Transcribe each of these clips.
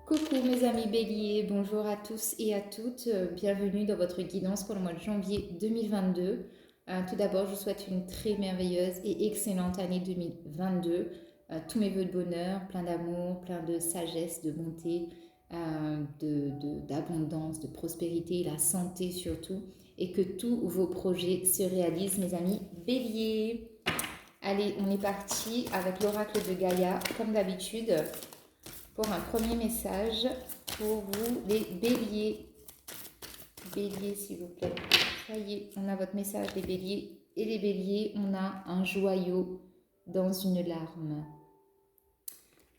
Coucou mes amis béliers, bonjour à tous et à toutes, bienvenue dans votre guidance pour le mois de janvier 2022. Tout d'abord, je vous souhaite une très merveilleuse et excellente année 2022. Tous mes voeux de bonheur, plein d'amour, plein de sagesse, de bonté, d'abondance, de prospérité, la santé surtout, et que tous vos projets se réalisent mes amis béliers. Allez, on est parti avec l'oracle de Gaïa, comme d'habitude pour un premier message pour vous, les béliers. Béliers, s'il vous plaît. Ça y est, on a votre message, les béliers. Et les béliers, on a un joyau dans une larme.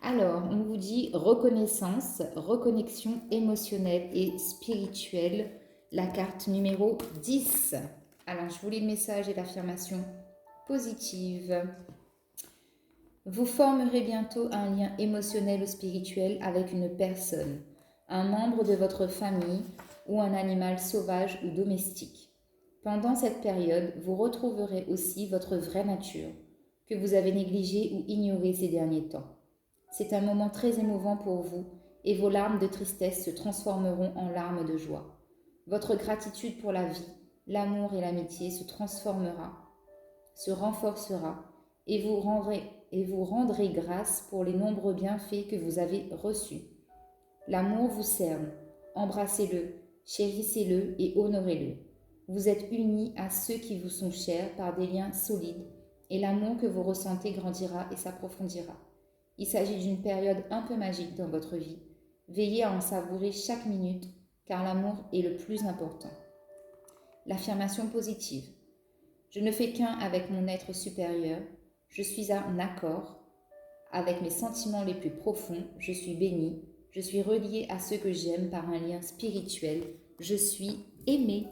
Alors, on vous dit reconnaissance, reconnexion émotionnelle et spirituelle. La carte numéro 10. Alors, je vous lis le message et l'affirmation positive. Vous formerez bientôt un lien émotionnel ou spirituel avec une personne, un membre de votre famille ou un animal sauvage ou domestique. Pendant cette période, vous retrouverez aussi votre vraie nature, que vous avez négligée ou ignorée ces derniers temps. C'est un moment très émouvant pour vous et vos larmes de tristesse se transformeront en larmes de joie. Votre gratitude pour la vie, l'amour et l'amitié se transformera, se renforcera et vous rendrez grâce pour les nombreux bienfaits que vous avez reçus. L'amour vous cerne, embrassez-le, chérissez-le et honorez-le. Vous êtes unis à ceux qui vous sont chers par des liens solides et l'amour que vous ressentez grandira et s'approfondira. Il s'agit d'une période un peu magique dans votre vie. Veillez à en savourer chaque minute car l'amour est le plus important. L'affirmation positive. Je ne fais qu'un avec mon être supérieur. Je suis en accord avec mes sentiments les plus profonds. Je suis bénie. Je suis reliée à ceux que j'aime par un lien spirituel. Je suis aimée.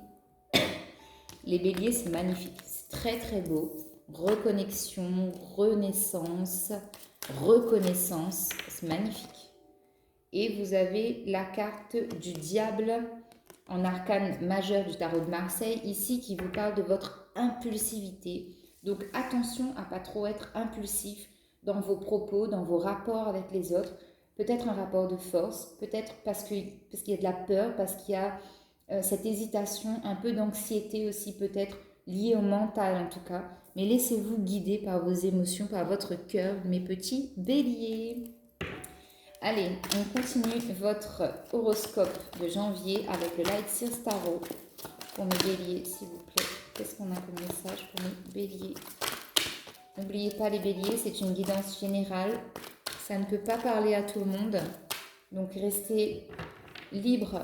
Les béliers, c'est magnifique. C'est très très beau. Reconnexion, renaissance, reconnaissance. C'est magnifique. Et vous avez la carte du diable en arcane majeur du tarot de Marseille, ici qui vous parle de votre impulsivité. Donc attention à ne pas trop être impulsif dans vos propos, dans vos rapports avec les autres. Peut-être un rapport de force, peut-être parce qu'il y a de la peur, parce qu'il y a cette hésitation, un peu d'anxiété aussi peut-être, liée au mental en tout cas. Mais laissez-vous guider par vos émotions, par votre cœur, mes petits béliers. Allez, on continue votre horoscope de janvier avec le Light Sears Tarot pour mes béliers, s'il vous plaît. Qu'est-ce qu'on a comme message pour mes béliers? N'oubliez pas les béliers, c'est une guidance générale. Ça ne peut pas parler à tout le monde. Donc restez libre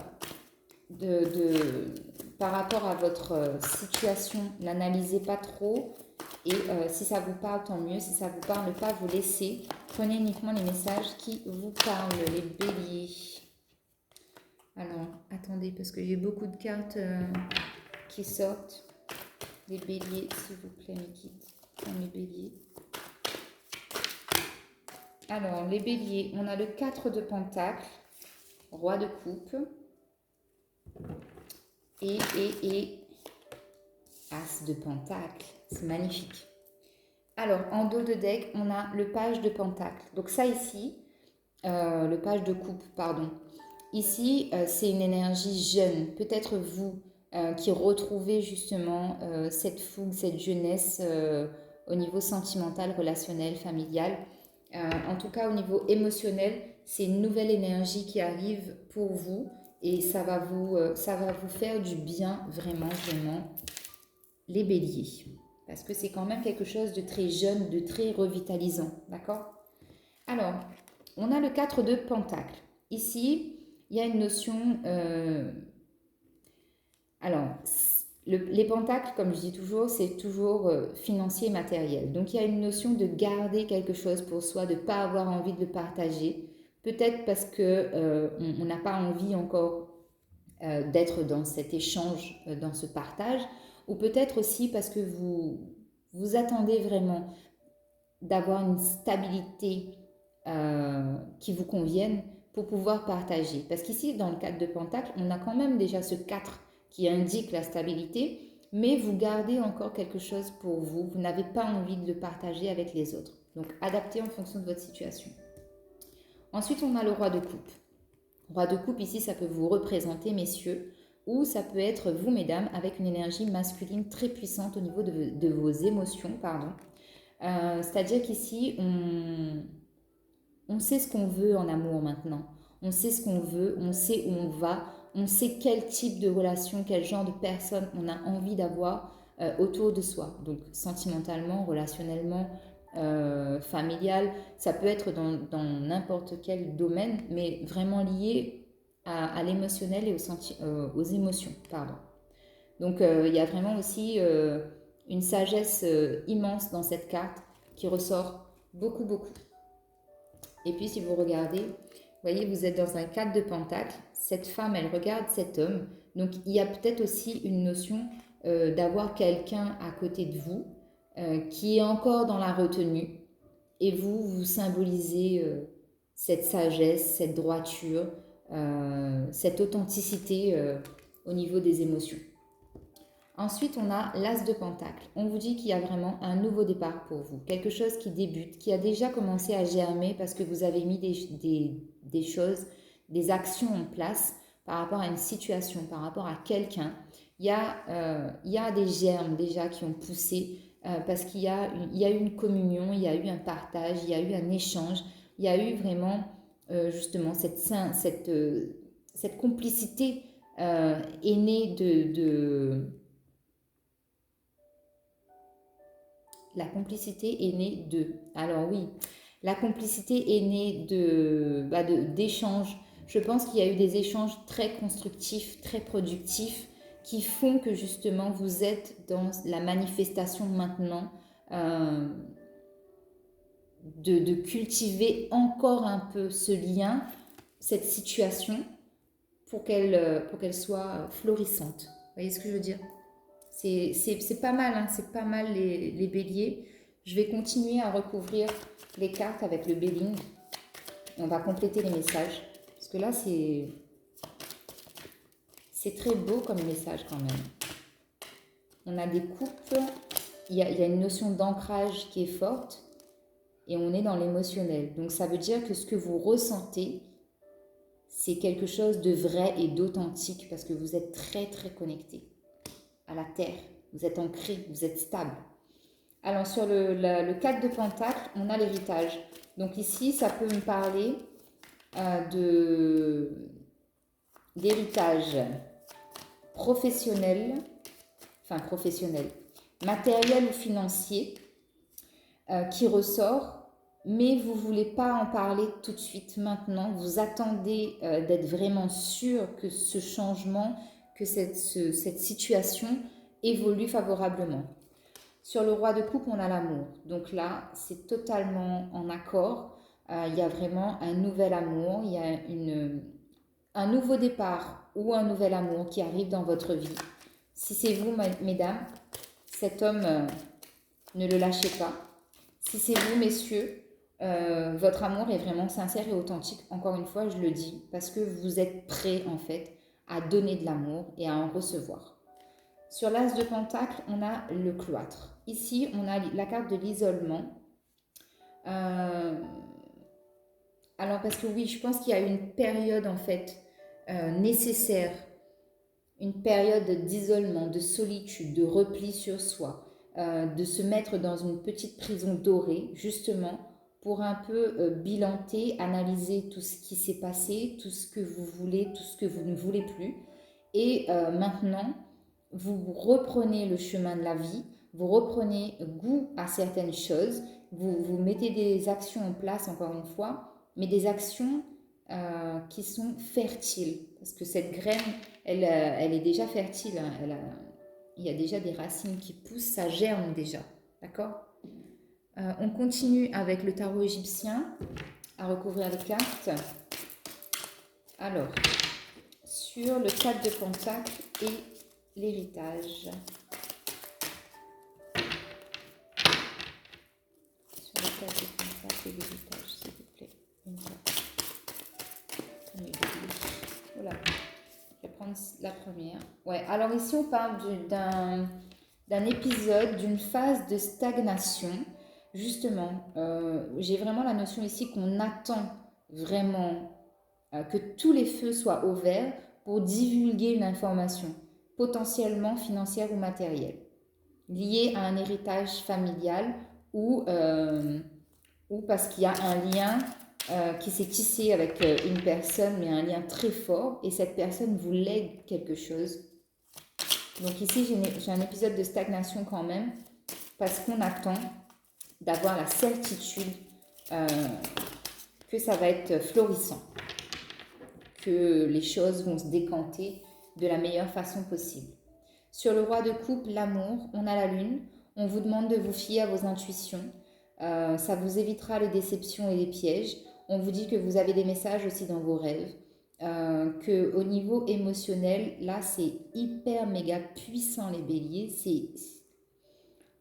par rapport à votre situation. N'analysez pas trop. Et si ça vous parle, tant mieux. Si ça ne vous parle pas, vous laissez. Prenez uniquement les messages qui vous parlent, les béliers. Alors, attendez, parce que j'ai beaucoup de cartes qui sortent. Les béliers, s'il vous plaît, mes guides. Mes béliers. Alors, les béliers, on a le 4 de pentacle, roi de coupe. Et as de pentacle. C'est magnifique. Alors, en dos de deck, on a le page de pentacle. Donc ça ici, le page de coupe, pardon. Ici, c'est une énergie jeune. Peut-être vous qui retrouvez justement cette fougue, cette jeunesse au niveau sentimental, relationnel, familial. En tout cas, au niveau émotionnel, c'est une nouvelle énergie qui arrive pour vous et ça va vous faire du bien, vraiment, vraiment, les béliers. Parce que c'est quand même quelque chose de très jeune, de très revitalisant, d'accord? Alors, on a le 4 de pentacle. Ici, il y a une notion... les pentacles, comme je dis toujours, c'est toujours financier et matériel. Donc, il y a une notion de garder quelque chose pour soi, de ne pas avoir envie de le partager. Peut-être parce qu'on n'a pas envie encore d'être dans cet échange, dans ce partage. Ou peut-être aussi parce que vous attendez vraiment d'avoir une stabilité qui vous convienne pour pouvoir partager. Parce qu'ici, dans le cadre de Pentacle, on a quand même déjà ce 4 qui indique la stabilité, mais vous gardez encore quelque chose pour vous. Vous n'avez pas envie de le partager avec les autres. Donc, adaptez en fonction de votre situation. Ensuite, on a le roi de coupe. Roi de coupe, ici, ça peut vous représenter, messieurs, ou ça peut être vous, mesdames, avec une énergie masculine très puissante au niveau de vos émotions, pardon. C'est-à-dire qu'ici, on sait ce qu'on veut en amour maintenant. On sait ce qu'on veut, on sait où on va, on sait quel type de relation, quel genre de personne on a envie d'avoir autour de soi. Donc sentimentalement, relationnellement, familial, ça peut être dans n'importe quel domaine, mais vraiment lié à l'émotionnel et aux émotions. Pardon. Donc il y a vraiment aussi une sagesse immense dans cette carte qui ressort beaucoup, beaucoup. Et puis si vous regardez, vous voyez, vous êtes dans un cadre de pentacle. Cette femme, elle regarde cet homme. Donc il y a peut-être aussi une notion d'avoir quelqu'un à côté de vous qui est encore dans la retenue. Et vous, vous symbolisez cette sagesse, cette droiture, cette authenticité au niveau des émotions. Ensuite, on a l'As de Pentacle. On vous dit qu'il y a vraiment un nouveau départ pour vous. Quelque chose qui débute, qui a déjà commencé à germer parce que vous avez mis des choses, des actions en place par rapport à une situation, par rapport à quelqu'un. Il y a des germes déjà qui ont poussé parce qu'il y a eu une communion, il y a eu un partage, il y a eu un échange, il y a eu vraiment justement cette complicité est née La complicité est née de. Alors oui, la complicité est née d'échanges. Je pense qu'il y a eu des échanges très constructifs, très productifs, qui font que justement vous êtes dans la manifestation maintenant de cultiver encore un peu ce lien, cette situation, pour qu'elle soit florissante. Vous voyez ce que je veux dire ? C'est pas mal, hein, c'est pas mal les béliers. Je vais continuer à recouvrir les cartes avec le béling. On va compléter les messages. Parce que là, c'est très beau comme message quand même. On a des coupes. Il y a une notion d'ancrage qui est forte. Et on est dans l'émotionnel. Donc ça veut dire que ce que vous ressentez, c'est quelque chose de vrai et d'authentique. Parce que vous êtes très très connecté à la terre. Vous êtes ancré, vous êtes stable. Alors sur le 4 de Pentacle, on a l'héritage. Donc ici, ça peut me parler d'héritage professionnel, matériel ou financier qui ressort, mais vous ne voulez pas en parler tout de suite maintenant. Vous attendez d'être vraiment sûr que ce changement, que cette situation évolue favorablement. Sur le roi de coupe, on a l'amour. Donc là, c'est totalement en accord. Il y a vraiment un nouvel amour, il y a un nouveau départ ou un nouvel amour qui arrive dans votre vie. Si c'est vous, mesdames, cet homme, ne le lâchez pas. Si c'est vous, messieurs, votre amour est vraiment sincère et authentique. Encore une fois, je le dis, parce que vous êtes prêts, en fait, à donner de l'amour et à en recevoir. Sur l'As de Pentacle, on a le cloître. Ici, on a la carte de l'isolement. Alors, parce que oui, je pense qu'il y a une période, en fait, nécessaire, une période d'isolement, de solitude, de repli sur soi, de se mettre dans une petite prison dorée, justement, pour un peu bilanter, analyser tout ce qui s'est passé, tout ce que vous voulez, tout ce que vous ne voulez plus. Et maintenant, vous reprenez le chemin de la vie, vous reprenez goût à certaines choses, vous mettez des actions en place, encore une fois, mais des actions qui sont fertiles. Parce que cette graine, elle est déjà fertile, hein, il y a déjà des racines qui poussent, ça germe déjà. D'accord ? On continue avec le tarot égyptien, à recouvrir les cartes. Alors, sur le 4 de Pentacle et l'héritage. Sur le 4 de Pentacle et l'héritage, s'il vous plaît. Une carte. Voilà. Je vais prendre la première. Ouais, alors ici on parle d'un épisode, d'une phase de stagnation. Justement, j'ai vraiment la notion ici qu'on attend vraiment que tous les feux soient au vert pour divulguer une information, potentiellement financière ou matérielle, liée à un héritage familial ou parce qu'il y a un lien qui s'est tissé avec une personne, mais un lien très fort, et cette personne vous lègue quelque chose. Donc ici, j'ai un épisode de stagnation quand même, parce qu'on attend d'avoir la certitude que ça va être florissant, que les choses vont se décanter de la meilleure façon possible. Sur le roi de coupe, l'amour, on a la lune, on vous demande de vous fier à vos intuitions, ça vous évitera les déceptions et les pièges. On vous dit que vous avez des messages aussi dans vos rêves, qu'au niveau émotionnel, là c'est hyper méga puissant les béliers,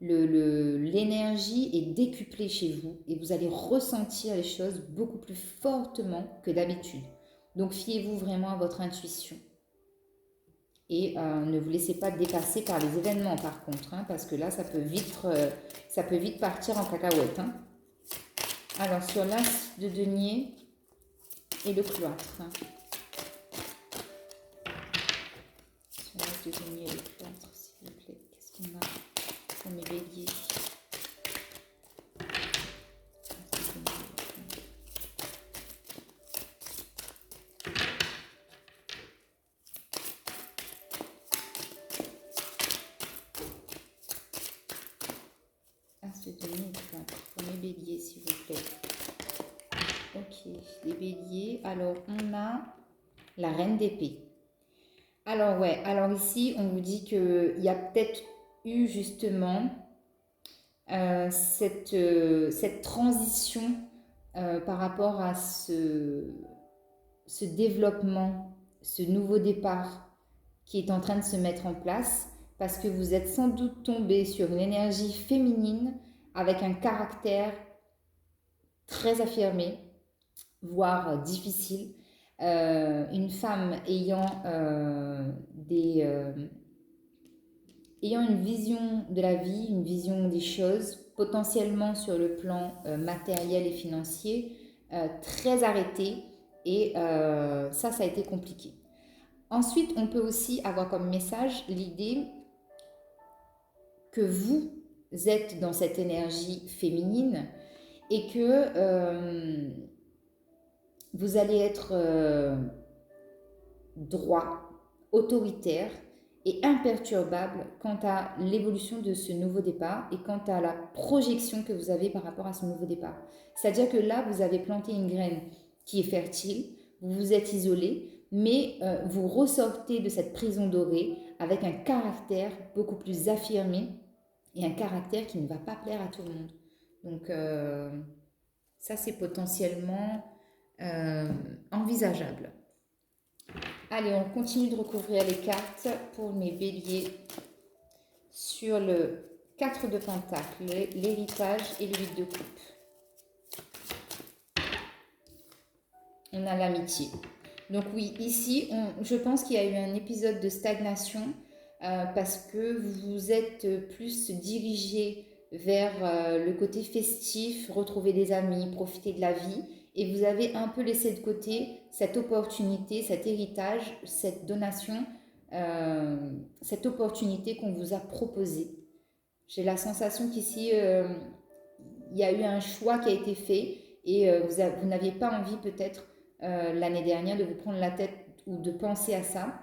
l'énergie est décuplée chez vous et vous allez ressentir les choses beaucoup plus fortement que d'habitude. Donc fiez-vous vraiment à votre intuition. Et ne vous laissez pas dépasser par les événements par contre, hein, parce que là ça peut vite partir en cacahuète. Hein. Alors sur l'as de denier et le cloître. Hein. Sur l'as de denier et le cloître, s'il vous plaît. Qu'est-ce qu'on a pour mes béliers? As de denier et le cloître pour mes béliers, s'il vous plaît. Ok, les béliers. Alors, on a la reine d'épée. Alors, ouais, alors ici, on vous dit qu'il y a peut-être eu justement cette transition par rapport à ce développement, ce nouveau départ qui est en train de se mettre en place, parce que vous êtes sans doute tombé sur une énergie féminine avec un caractère très affirmé, voire difficile, une femme ayant une vision de la vie, une vision des choses, potentiellement sur le plan matériel et financier, très arrêtée, et ça a été compliqué. Ensuite, on peut aussi avoir comme message l'idée que vous êtes dans cette énergie féminine et que vous allez être droit, autoritaire et imperturbable quant à l'évolution de ce nouveau départ et quant à la projection que vous avez par rapport à ce nouveau départ. C'est-à-dire que là, vous avez planté une graine qui est fertile, vous vous êtes isolé, mais vous ressortez de cette prison dorée avec un caractère beaucoup plus affirmé et un caractère qui ne va pas plaire à tout le monde. Donc ça, c'est potentiellement envisageable. Allez, on continue de recouvrir les cartes pour mes béliers sur le 4 de pentacle, l'héritage et le 8 de coupe. On a l'amitié. Donc oui, ici, je pense qu'il y a eu un épisode de stagnation parce que vous vous êtes plus dirigé vers le côté festif, retrouver des amis, profiter de la vie. Et vous avez un peu laissé de côté cette opportunité, cet héritage, cette donation, cette opportunité qu'on vous a proposée. J'ai la sensation qu'ici, il y a eu un choix qui a été fait et vous n'aviez pas envie peut-être l'année dernière de vous prendre la tête ou de penser à ça.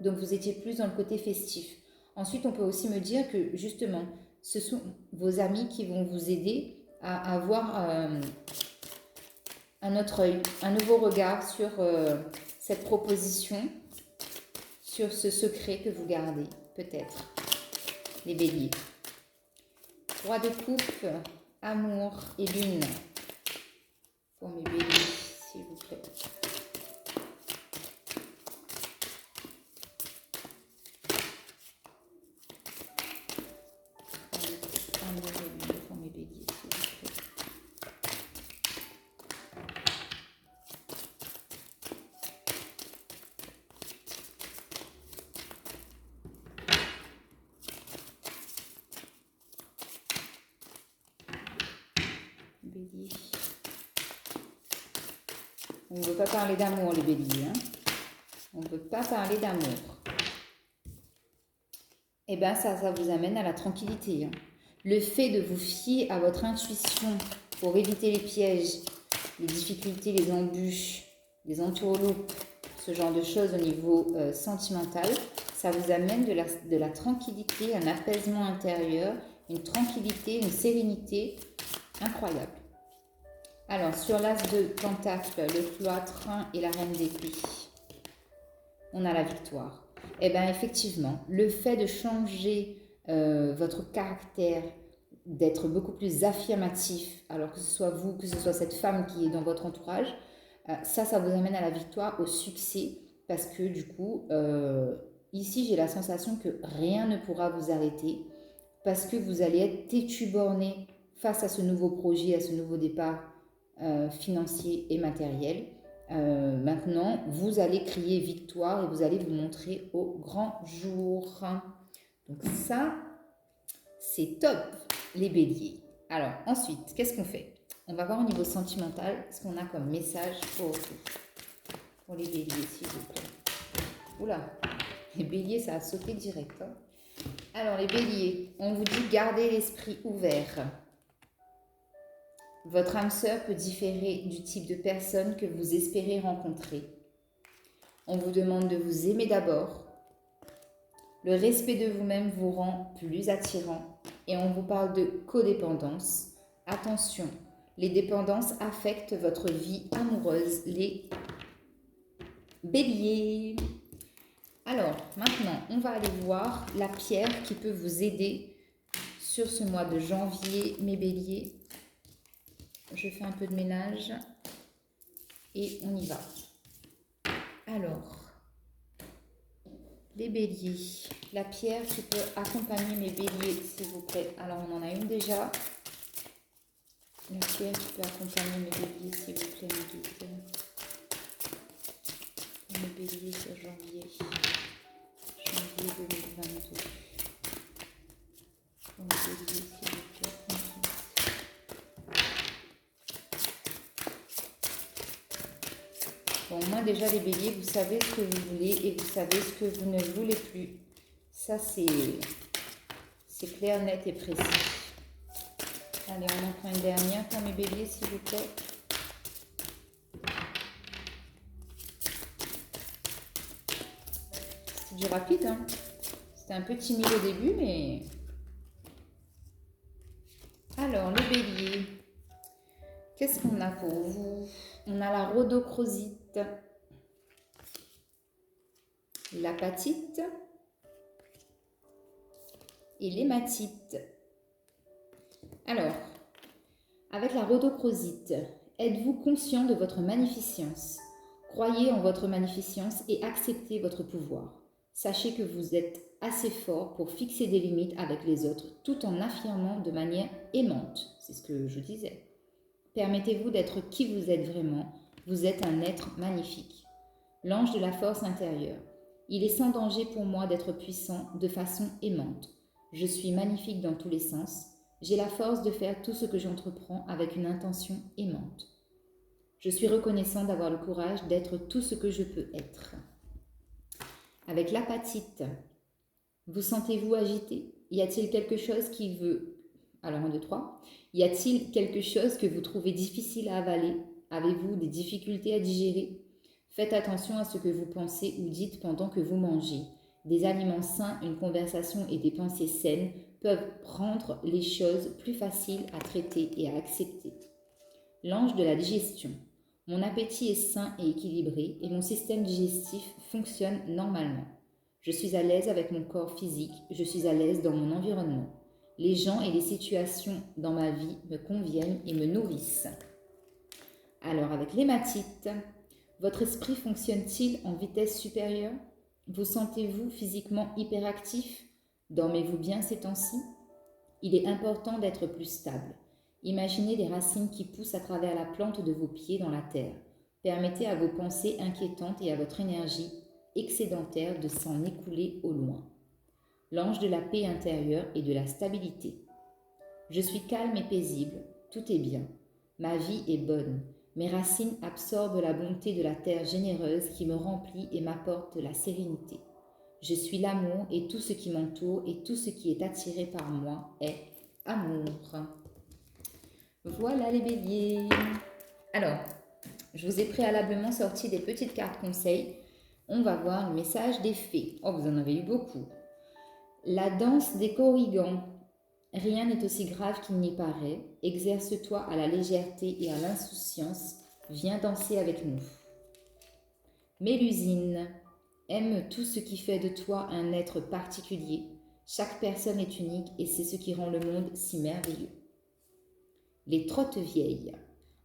Donc vous étiez plus dans le côté festif. Ensuite, on peut aussi me dire que justement, ce sont vos amis qui vont vous aider à avoir un autre œil, un nouveau regard sur cette proposition, sur ce secret que vous gardez, peut-être, les béliers. Roi de coupe, amour et lune, pour mes béliers, s'il vous plaît. Amour et lune pour mes béliers, s'il vous plaît. Bélier. On ne veut pas parler d'amour, les béliers. Hein. On ne veut pas parler d'amour. Eh bien, ça vous amène à la tranquillité. Hein. Le fait de vous fier à votre intuition pour éviter les pièges, les difficultés, les embûches, les entourloupes, ce genre de choses au niveau sentimental, ça vous amène de la tranquillité, un apaisement intérieur, une tranquillité, une sérénité incroyable. Alors, sur l'as de pentacle, le cloître et la reine d'épée, on a la victoire. Eh bien, effectivement, le fait de changer votre caractère, d'être beaucoup plus affirmatif, alors que ce soit vous, que ce soit cette femme qui est dans votre entourage, ça vous amène à la victoire, au succès, parce que du coup, ici, j'ai la sensation que rien ne pourra vous arrêter, parce que vous allez être têtu borné face à ce nouveau projet, à ce nouveau départ financier et matériel. Maintenant, vous allez crier victoire et vous allez vous montrer au grand jour. Donc ça, c'est top, les béliers. Alors, ensuite, qu'est-ce qu'on fait? On va voir au niveau sentimental ce qu'on a comme message pour les béliers, s'il vous plaît. Oula, les béliers, ça a sauté direct. Hein. Alors, les béliers, on vous dit gardez l'esprit ouvert. Votre âme sœur peut différer du type de personne que vous espérez rencontrer. On vous demande de vous aimer d'abord. Le respect de vous-même vous rend plus attirant et on vous parle de codépendance. Attention, les dépendances affectent votre vie amoureuse, les béliers. Alors, maintenant, on va aller voir la pierre qui peut vous aider sur ce mois de janvier, mes béliers. Je fais un peu de ménage et on y va. Alors, les béliers, la pierre qui peut accompagner mes béliers, s'il vous plaît. Alors, on en a une déjà. La pierre qui peut accompagner mes béliers, s'il vous plaît, mes guides. Mes béliers sur janvier 2022. Mes béliers, s'il vous plaît. Bon, moi déjà les béliers, vous savez ce que vous voulez et vous savez ce que vous ne voulez plus. Ça, c'est clair, net et précis. Allez, on en prend une dernière pour mes béliers, s'il vous plaît. C'est du rapide, hein. C'était un peu timide au début, mais... Alors, les béliers, qu'est-ce qu'on a pour vous? On a la rhodochrosite, l'apatite et l'hématite. Alors, avec la rhodochrosite, êtes-vous conscient de votre magnificence? Croyez en votre magnificence et acceptez votre pouvoir. Sachez que vous êtes assez fort pour fixer des limites avec les autres tout en affirmant de manière aimante. C'est ce que je disais. Permettez-vous d'être qui vous êtes vraiment. Vous êtes un être magnifique. L'ange de la force intérieure. Il est sans danger pour moi d'être puissant de façon aimante. Je suis magnifique dans tous les sens. J'ai la force de faire tout ce que j'entreprends avec une intention aimante. Je suis reconnaissant d'avoir le courage d'être tout ce que je peux être. Avec l'apatite, vous sentez-vous agité? Y a-t-il quelque chose qui veut... Alors, 1, 2, 3. Y a-t-il quelque chose que vous trouvez difficile à avaler? Avez-vous des difficultés à digérer? Faites attention à ce que vous pensez ou dites pendant que vous mangez. Des aliments sains, une conversation et des pensées saines peuvent rendre les choses plus faciles à traiter et à accepter. L'ange de la digestion. Mon appétit est sain et équilibré et mon système digestif fonctionne normalement. Je suis à l'aise avec mon corps physique, je suis à l'aise dans mon environnement. Les gens et les situations dans ma vie me conviennent et me nourrissent. Alors avec l'hématite, votre esprit fonctionne-t-il en vitesse supérieure? Vous sentez-vous physiquement hyperactif? Dormez-vous bien ces temps-ci? Il est important d'être plus stable. Imaginez des racines qui poussent à travers la plante de vos pieds dans la terre. Permettez à vos pensées inquiétantes et à votre énergie excédentaire de s'en écouler au loin. L'ange de la paix intérieure et de la stabilité. Je suis calme et paisible, tout est bien. Ma vie est bonne. Mes racines absorbent la bonté de la terre généreuse qui me remplit et m'apporte de la sérénité. Je suis l'amour et tout ce qui m'entoure et tout ce qui est attiré par moi est amour. Voilà les béliers. Alors, je vous ai préalablement sorti des petites cartes conseils. On va voir le message des fées. Oh, vous en avez eu beaucoup. La danse des corrigans. Rien n'est aussi grave qu'il n'y paraît. Exerce-toi à la légèreté et à l'insouciance. Viens danser avec nous. Mélusine. Aime tout ce qui fait de toi un être particulier. Chaque personne est unique et c'est ce qui rend le monde si merveilleux. Les trottes vieilles.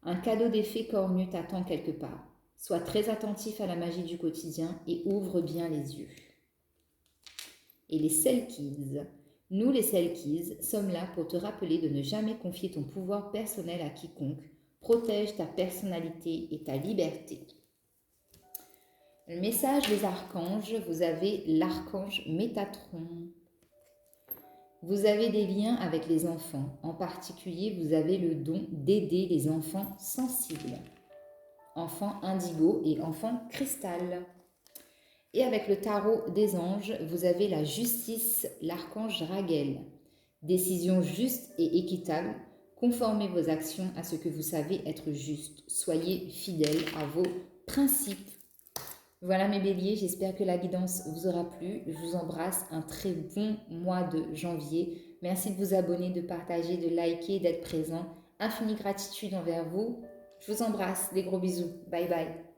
Un cadeau des fées cornues t'attend quelque part. Sois très attentif à la magie du quotidien et ouvre bien les yeux. Et les Selkies. Nous, les Selkies, sommes là pour te rappeler de ne jamais confier ton pouvoir personnel à quiconque. Protège ta personnalité et ta liberté. Le message des archanges, vous avez l'archange Métatron. Vous avez des liens avec les enfants. En particulier, vous avez le don d'aider les enfants sensibles. Enfants indigo et enfants cristal. Et avec le tarot des anges, vous avez la justice, l'archange Raguel. Décision juste et équitable. Conformez vos actions à ce que vous savez être juste. Soyez fidèles à vos principes. Voilà mes béliers, j'espère que la guidance vous aura plu. Je vous embrasse, un très bon mois de janvier. Merci de vous abonner, de partager, de liker, d'être présent. Infinie gratitude envers vous. Je vous embrasse, des gros bisous. Bye bye.